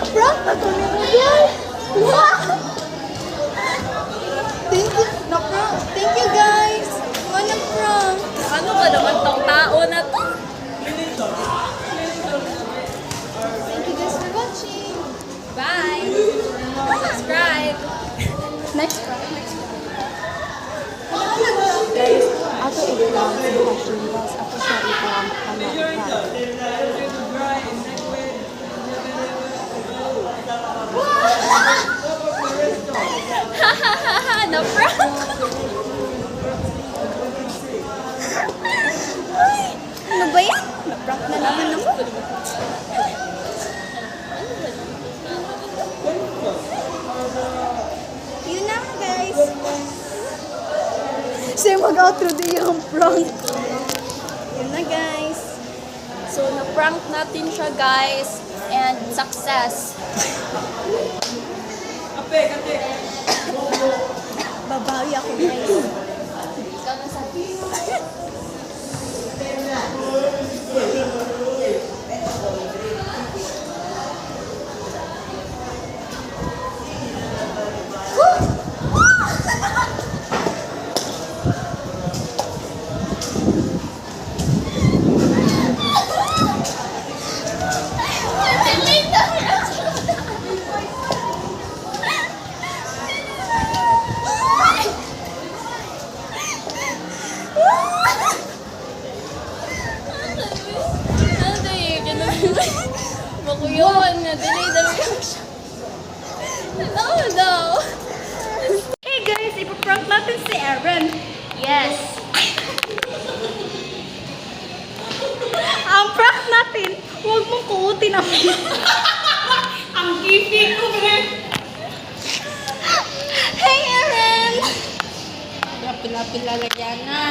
Prank na to ni Miguel. Wow! Thank you. Na-prank. Thank you, guys. Walang prank. Ano ba naman tong tao na to? Thank you guys for watching. Bye! Subscribe! Next prank. Guys, ato i-prank si Hashiras. Ato siya i-prank kami i-prank. Hahaha! Na-prank! Ay, ano ba yan? Na-prank na naman ako. Yun na guys. Siya mag-outro din yung prank. Yun na guys. So, na-prank natin siya, guys. And success! Babawi ako guys. Ikaw na sabi. Makuyawan na, delay dalawa siya. Hello daw. Hey guys, ipaprank natin si Aaron. Yes. Ang prank natin, huwag mong kuutin ang ang gipit ko, bro. Hey Aaron! Pila-pila lagyan na.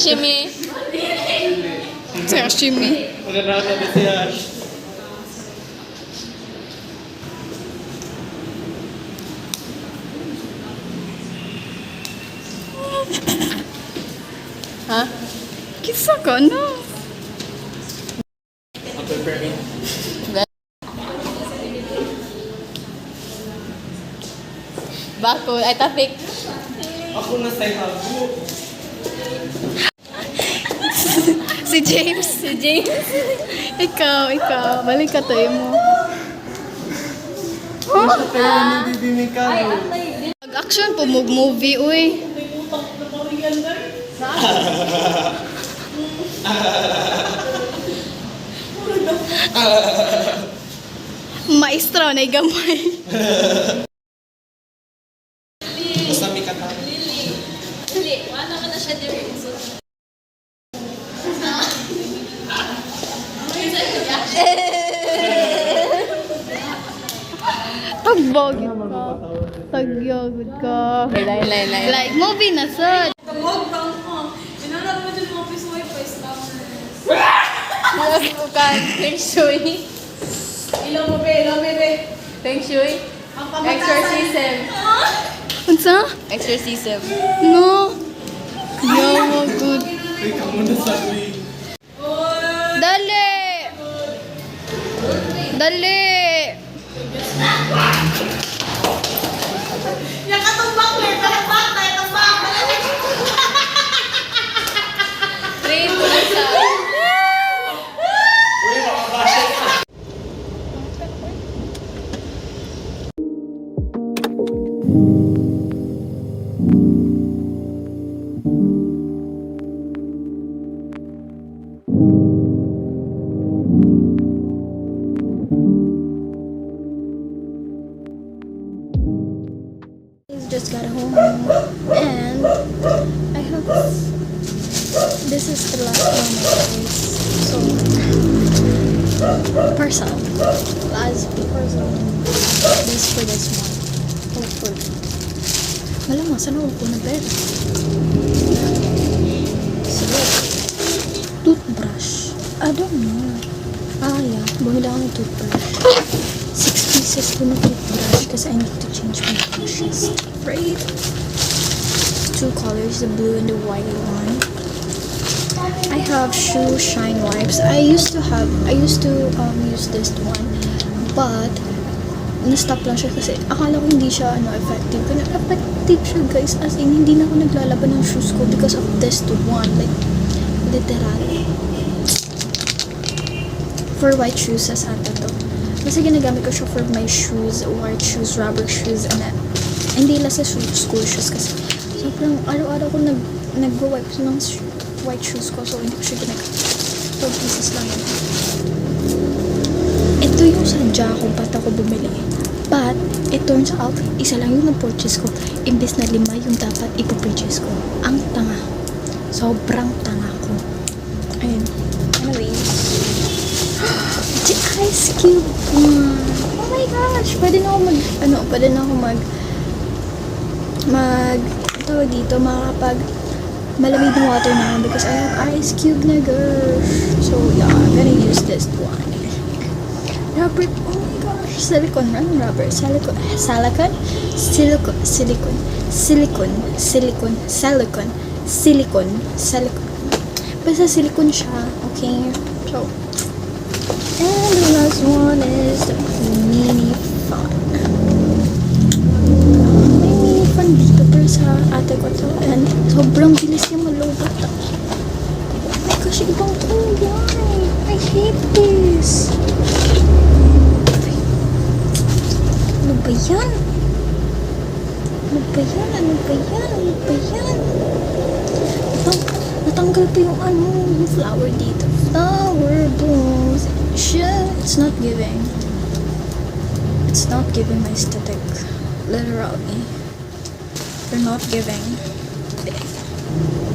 Sashimi. Sashimi. Maganda na siya. Ha? Kisa ka na. Bako, ay tapik. Ako na sa hago. Si James. Si James. Ikaw. Balik ka tayo mo. Kaya nadidinig ka. Mag-action po, movie, uy. Maestro na gamay. Basta may kata. Dili, wala ka na siya diri. Tagbogit ka. Tagyogod ka. Lain. Like, movie na sad. Bukan, Feng Shui. Feng Shui. Exorcism. Unsa? Exorcism. No. Yawa, good. Ay, ka muna sa uwi. Dali! Dali! Train ko na sa... Just got home and I hope this is the last one of this. So parcel. Last parcel. This for this one. Hopefully. Alam mo, saan ako na bed? So, toothbrush. I don't know. Yeah. Bumili ako ng toothbrush. 6 pieces ko ng toothbrush kasi I need to change my brushes. Right? 2 colors, the blue and the white one. I have shoe shine wipes. I used to use this one, but na-stop lang siya kasi akala ko hindi siya effective. Pero effective siya, guys. As in, hindi na ako naglalaban ng shoes ko because of this one. Like, literally. For white shoes, sa ata to. Kasi ginagamit ko siya for my shoes, white shoes, rubber shoes, and hindi lang sa school shoes kasi sobrang araw-araw ko nag-wipe ng white shoes ko, so hindi ko siya ginagamit. 4 pieces lang yun. Ito yung sadya ko ba't ako bumili. But, it turns out, isa lang yung na-purchase ko. Imbes na 5 yung dapat ipapurchase ko. Ang tanga. Sobrang tanga ko. Ayun. Anyways. The Ice Cube one. Oh my gosh. Pwede na ako tawag dito, makakapag malamig na water na ako because I have Ice Cube na, girl. So, yeah, I'm gonna use this one. Rubber, oh my gosh, silicone, rubber, silicone, basta silicone siya, okay? So, and the last one is the mini fan. May mini fan dito pero sa ate ko to, and sobrang bilis yung malubat. Oh my gosh, ibang kulay. I hate this. Ano ba yan? Natanggal pa yung yung flower dito. Flower blooms. Shit, it's not giving. It's not giving my aesthetic. Literally. They're not giving.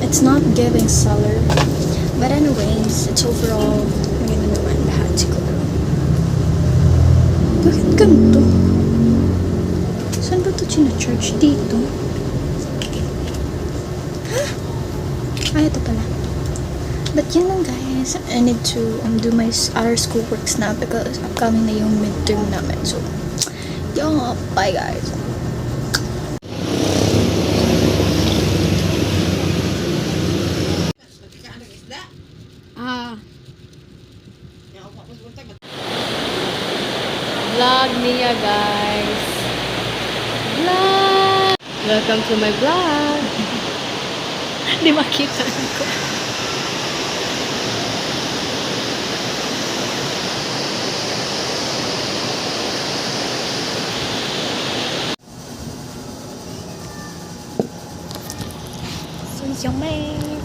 It's not giving seller. But anyways, it's overall maganda naman lahat siguro. Bakit ganito? Saan ba ito china-charge? Dito? Ha? Ito pala. But yun lang guys, I need to do my other school works now because upcoming na yung midterm namin. So, yeah, bye guys. Ah. Vlog niya, guys. Vlog! Welcome to my vlog. Di makita ko. So, yummy!